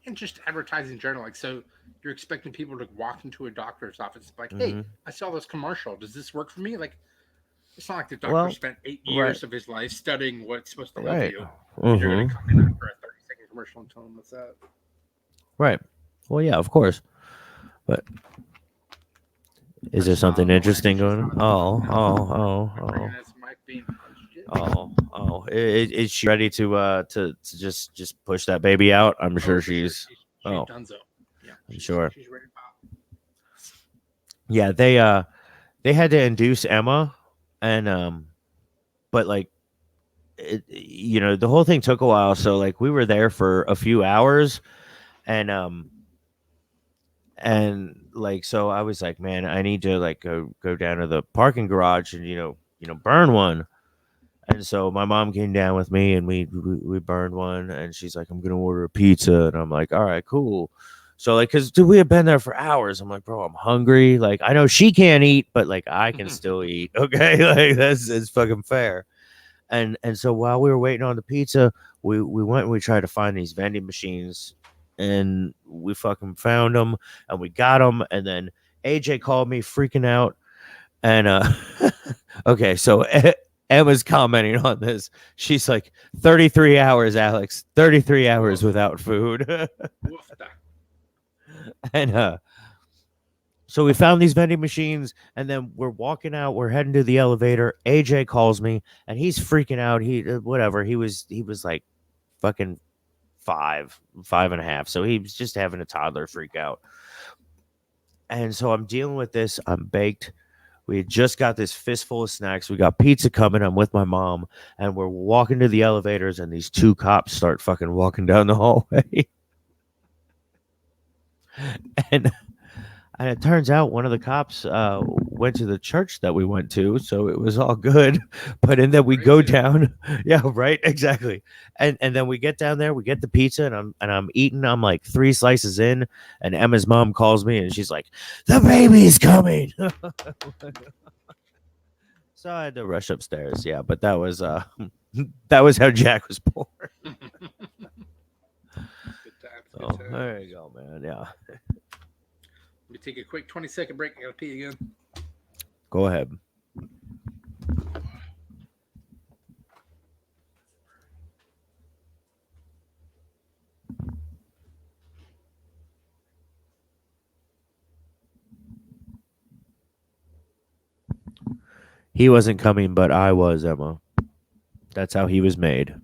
And just advertising in general. Like, so you're expecting people to walk into a doctor's office like, "Hey, Mhm. I saw this commercial. Does this work for me?" Like, it's not like the doctor Well, spent 8 right. years of his life studying what's supposed to help Right. you. And you're going Mhm. to come in after a 30-second commercial and tell them what's up. Right. Well, yeah, of course. But is there That's not something a interesting relax, going it's on? not Oh. bringing this mic being punched in. Oh. Is she ready to just push that baby out? I'm Oh, sure for she's. She's Oh. donezo. Yeah, I'm sure. She's ready to pop. Yeah, they had to induce Emma, and but like, you know, the whole thing took a while. So like, we were there for a few hours, and like, so I was like, man, I need to like go down to the parking garage and burn one. And so my mom came down with me, and we burned one. And she's like, I'm gonna order a pizza, and I'm like, all right, cool. So like, cause dude, we had been there for hours. I'm like, bro, I'm hungry. Like, I know she can't eat, but like, I can still eat. Okay, like it's fucking fair. And so while we were waiting on the pizza, we went and we tried to find these vending machines, and we fucking found them, and we got them. And then AJ called me freaking out, and okay, so Emma's commenting on this. She's like, 33 hours, Alex, 33 hours without food. Woof da. And so we found these vending machines, and then we're walking out. We're heading to the elevator. AJ calls me, and he's freaking out. He whatever. He was like fucking 5.5. So he was just having a toddler freak out. And so I'm dealing with this. I'm baked. We had just got this fistful of snacks. We got pizza coming. I'm with my mom, and we're walking to the elevators, and these 2 cops start fucking walking down the hallway. and it turns out one of the cops went to the church that we went to, so it was all good. But and then we go Crazy. down, yeah, right, exactly. And then we get down there, we get the pizza, and I'm eating. I'm like 3 slices in, and Emma's mom calls me, and she's like, "The baby's coming." So I had to rush upstairs. Yeah, but that was that was how Jack was born. Good times. So Good times. there you go, man. Yeah, Let me take a quick 20-second break. I gotta pee again. go ahead. He wasn't coming, but I was, Emma. That's how he was made.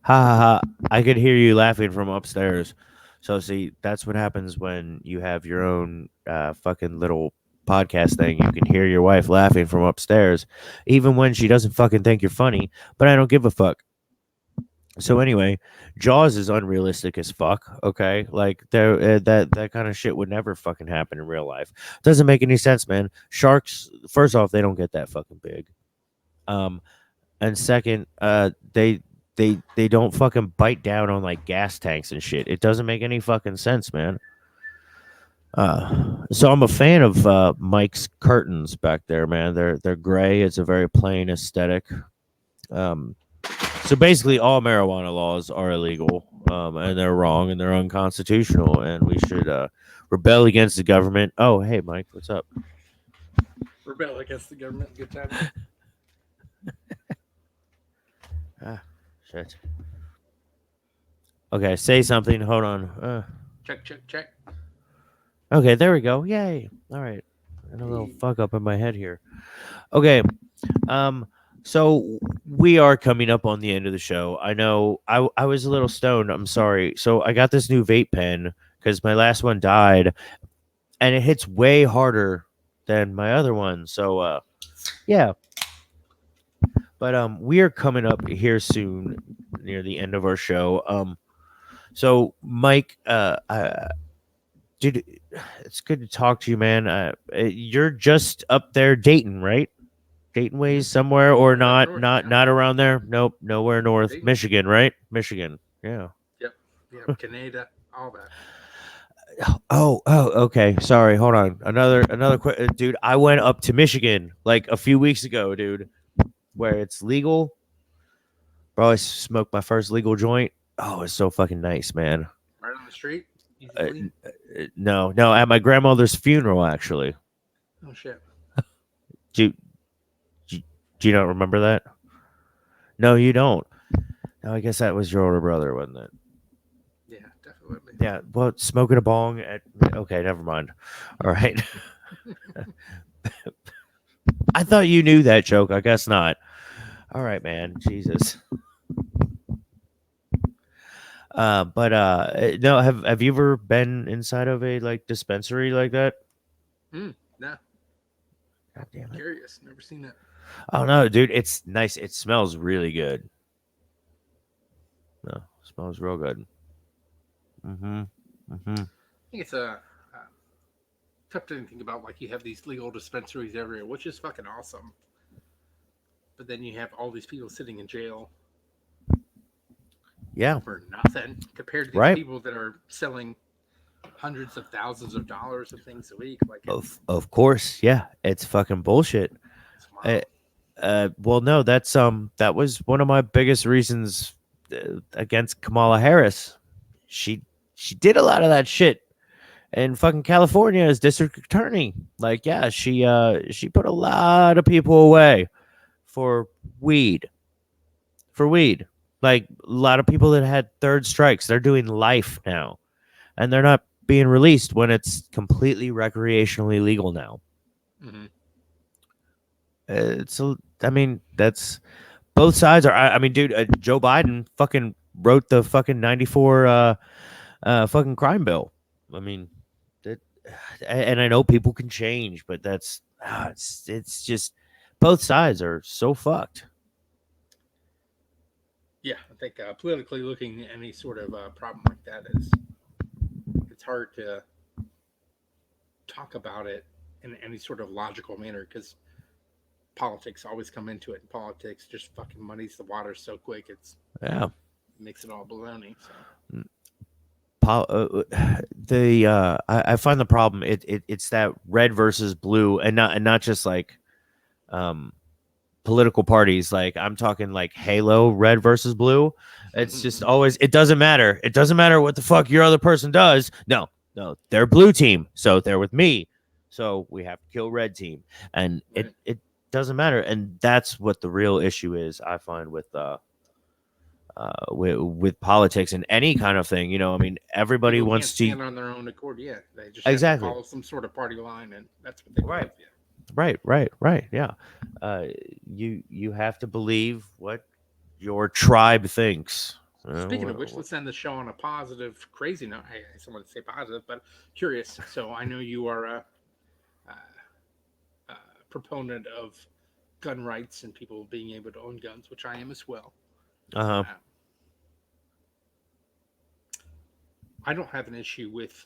Ha ha ha. I could hear you laughing from upstairs. So, see, that's what happens when you have your own fucking little podcast thing. You can hear your wife laughing from upstairs, even when she doesn't fucking think you're funny. But I don't give a fuck. So anyway, Jaws is unrealistic as fuck. Okay, like there that kind of shit would never fucking happen in real life. Doesn't make any sense, man. Sharks, first off, they don't get that fucking big. Um, and second, they don't fucking bite down on like gas tanks and shit. It doesn't make any fucking sense, man. So I'm a fan of Mike's curtains back there, man. They're gray. It's a very plain aesthetic. Um, so basically, all marijuana laws are illegal, and they're wrong and they're unconstitutional, and we should rebel against the government. Oh, hey, Mike, what's up? Rebel against the government. Good time. Ah, shit. Okay, say something. Hold on. Check, check, check. Okay, there we go. Yay! All right, and a little fuck up in my head here. Okay, so we are coming up on the end of the show. I know I was a little stoned. I'm sorry. So I got this new vape pen because my last one died, and it hits way harder than my other one. So yeah. But we are coming up here soon near the end of our show. So Mike, dude, it's good to talk to you, man. You're just up there Dayton, right? Dayton ways somewhere or not? North, Not around there. Nope, nowhere north. Dayton. Michigan, right? Michigan. Yeah. Yep, Canada, all that. Oh, okay. Sorry. Hold on. Another quick, dude. I went up to Michigan like a few weeks ago, dude, where it's legal. Bro, I smoked my first legal joint. Oh, it's so fucking nice, man. Right on the street. Easy Uh, clean. no, at my grandmother's funeral, actually. Oh shit. Do you, do you not remember that? No, you don't. No, I guess that was your older brother, wasn't it? Yeah, definitely. Yeah. Well, smoking a bong at. Okay, never mind. All right. I thought you knew that joke. I guess not. All right, man. Jesus. But no, have you ever been inside of a like dispensary like that? No, God damn it. curious. Never seen that. Oh no, dude, it's nice. It smells really good. No, smells real good. Mm-hmm. Mm-hmm. I think it's tough to think about. Like you have these legal dispensaries everywhere, which is fucking awesome. But then you have all these people sitting in jail Yeah. for nothing compared to these Right. people that are selling hundreds of thousands of dollars of things a week. Like Of course. Yeah. It's fucking bullshit. it's wild. Well, no, that was one of my biggest reasons against Kamala Harris. She did a lot of that shit in fucking California as district attorney. Like, yeah, she put a lot of people away for weed. For weed. Like a lot of people that had third strikes, they're doing life now. And they're not being released when it's completely recreationally legal now. Mhm. I mean, that's both sides are. I mean, dude, Joe Biden fucking wrote the fucking 94 fucking crime bill. I mean, that, and I know people can change, but that's it's just both sides are so fucked. Yeah, I think politically looking at any sort of problem like that is it's hard to talk about it in any sort of logical manner because politics always come into it, and politics just fucking muddies the water so quick. Yeah. It makes it all baloney. So. I find the problem it's that red versus blue and not just like political parties. Like I'm talking like Halo, red versus blue. It's just always it doesn't matter. It doesn't matter what the fuck your other person does. No, they're blue team, so they're with me. So we have to kill red team, and Right. it doesn't matter. And that's what the real issue is. I find with politics and any kind of thing. You know, I mean, everybody People wants can't to stand on their own accord. Yeah, they just Exactly. have to follow some sort of party line, and that's what they Right. believe. Yeah. Right. Yeah. You have to believe what your tribe thinks. Speaking of which, let's end the show on a positive, crazy note. I someone say positive, but curious. So I know you are a proponent of gun rights and people being able to own guns, which I am as well. Uh-huh. I don't have an issue with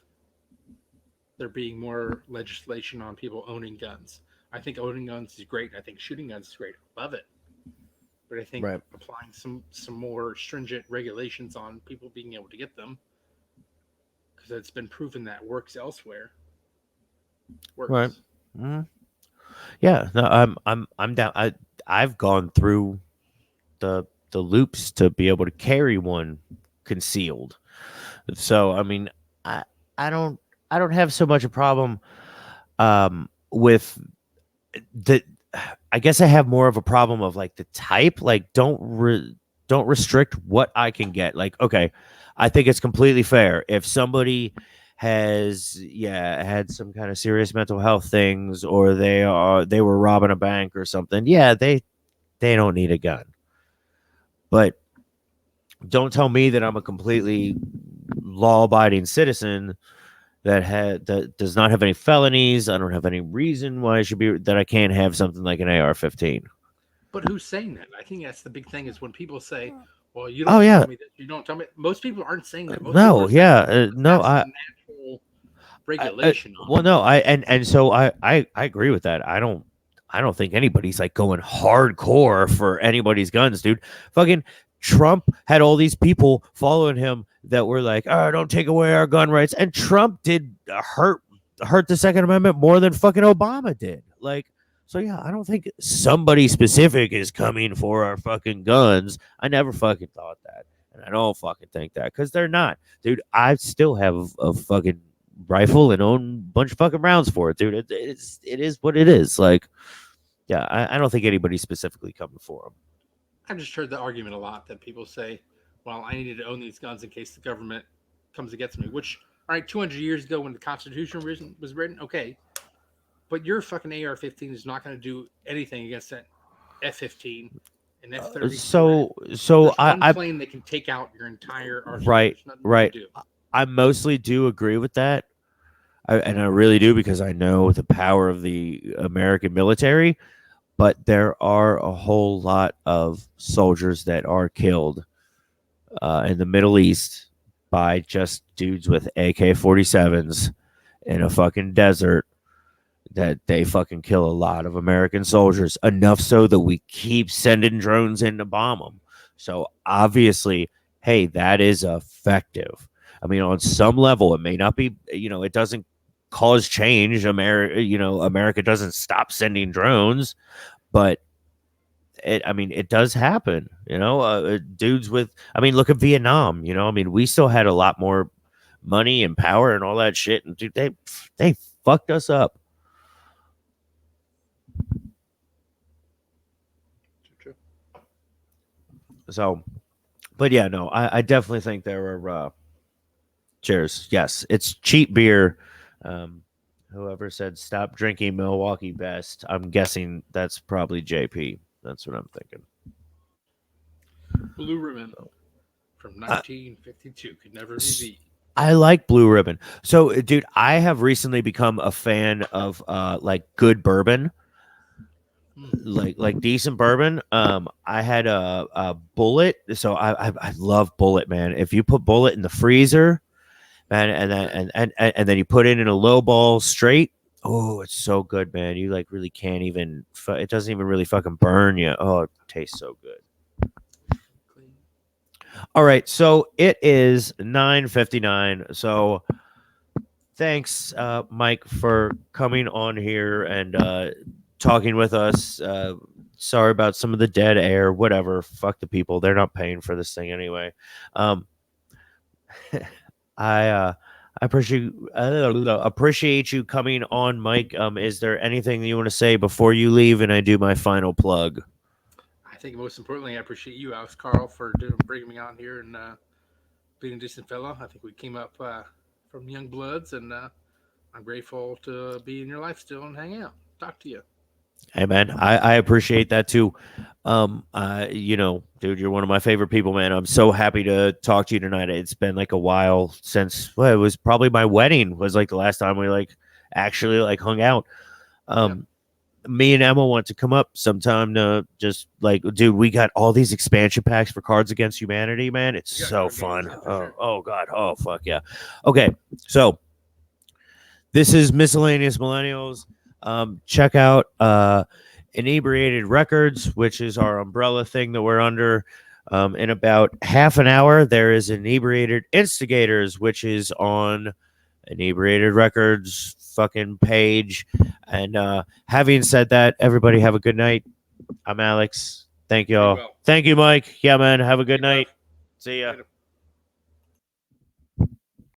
there being more legislation on people owning guns. I think owning guns is great. I think shooting guns is great. Love it. But I think Right. applying some more stringent regulations on people being able to get them, because it's been proven that works elsewhere. Works. Right. Mhm. Yeah, no, I'm down. I've gone through the loops to be able to carry one concealed. So I mean, I I don't I don't have so much a problem with the. I guess I have more of a problem of like the type. Like, don't restrict what I can get. Like, okay, I think it's completely fair if somebody has had some kind of serious mental health things, or they were robbing a bank or something. Yeah, they don't need a gun. But don't tell me that I'm a completely law-abiding citizen that does not have any felonies. I don't have any reason why I should be that I can't have something like an AR-15. But who's saying that? I think that's the big thing is when people say, "Well, you Oh don't yeah, tell me that." You don't tell me. Most people aren't saying that. Most people no, are saying yeah, no, that's the natural regulation on well, it. no, and so I agree with that. I don't think anybody's like going hardcore for anybody's guns, dude. Fucking Trump had all these people following him that were like, "Oh, don't take away our gun rights," and Trump did hurt the Second Amendment more than fucking Obama did. Like, so yeah, I don't think somebody specific is coming for our fucking guns. I never fucking thought that, and I don't fucking think that because they're not, dude. I still have a fucking rifle and own a bunch of fucking rounds for it, dude. It is what it is. Like, yeah, I don't think anybody's specifically coming for them. I've just heard the argument a lot that people say, "Well, I needed to own these guns in case the government comes against me." Which, all right, 200 years ago when the Constitution was written, okay, but your fucking AR-15 is not going to do anything against that F-15 and F-34. So There's one I plane that can take out your entire arsenal. right, There's nothing right. you can do. I mostly do agree with that. And I really do because I know the power of the American military, but there are a whole lot of soldiers that are killed in the Middle East by just dudes with AK-47s in a fucking desert that they fucking kill a lot of American soldiers, enough so that we keep sending drones in to bomb them. So obviously, hey, that is effective. I mean, on some level, it may not be, it doesn't cause change. America doesn't stop sending drones, but it does happen. Dudes with, look at Vietnam. We still had a lot more money and power and all that shit, and dude, they fucked us up. True. So, but yeah, no, I definitely think there are. Cheers. Yes, it's cheap beer. Whoever said stop drinking Milwaukee Best, I'm guessing that's probably JP. That's what I'm thinking. Blue Ribbon from 1952 could never be beat. I like Blue Ribbon. So, dude, I have recently become a fan of like good bourbon, like decent bourbon. I had a Bullet, so I love Bullet, man. If you put Bullet in the freezer, man, and then you put it in a low ball straight. Oh, it's so good, man. You like really can't even. It doesn't even really fucking burn you. Oh, it tastes so good. All right, so it is 9:59. So thanks, Mike, for coming on here and talking with us. Sorry about some of the dead air. Whatever. Fuck the people. They're not paying for this thing anyway. I appreciate you coming on, Mike. Is there anything you want to say before you leave and I do my final plug? I think most importantly, I appreciate you, Alex Carl, for bringing me on here and being a decent fellow. I think we came up from young bloods, and I'm grateful to be in your life still and hang out, talk to you. Hey, man, I appreciate that too. Dude, you're one of my favorite people, man. I'm so happy to talk to you tonight. It's been like a while since it was probably my wedding was like the last time we like actually like hung out. me and Emma want to come up sometime to just like, dude, we got all these expansion packs for Cards Against Humanity, man. It's Yeah, so card fun. games, yeah, for Oh, sure. oh God. Oh fuck yeah. Okay, so this is Miscellaneous Millennials. Check out Inebriated Records, which is our umbrella thing that we're under. In about half an hour, there is Inebriated Instigators, which is on Inebriated Records fucking page. And having said that, everybody have a good night. I'm Alex. Thank Be y'all. well. Thank you, Mike. Yeah, man. Have a good Be well. night. See ya. Later.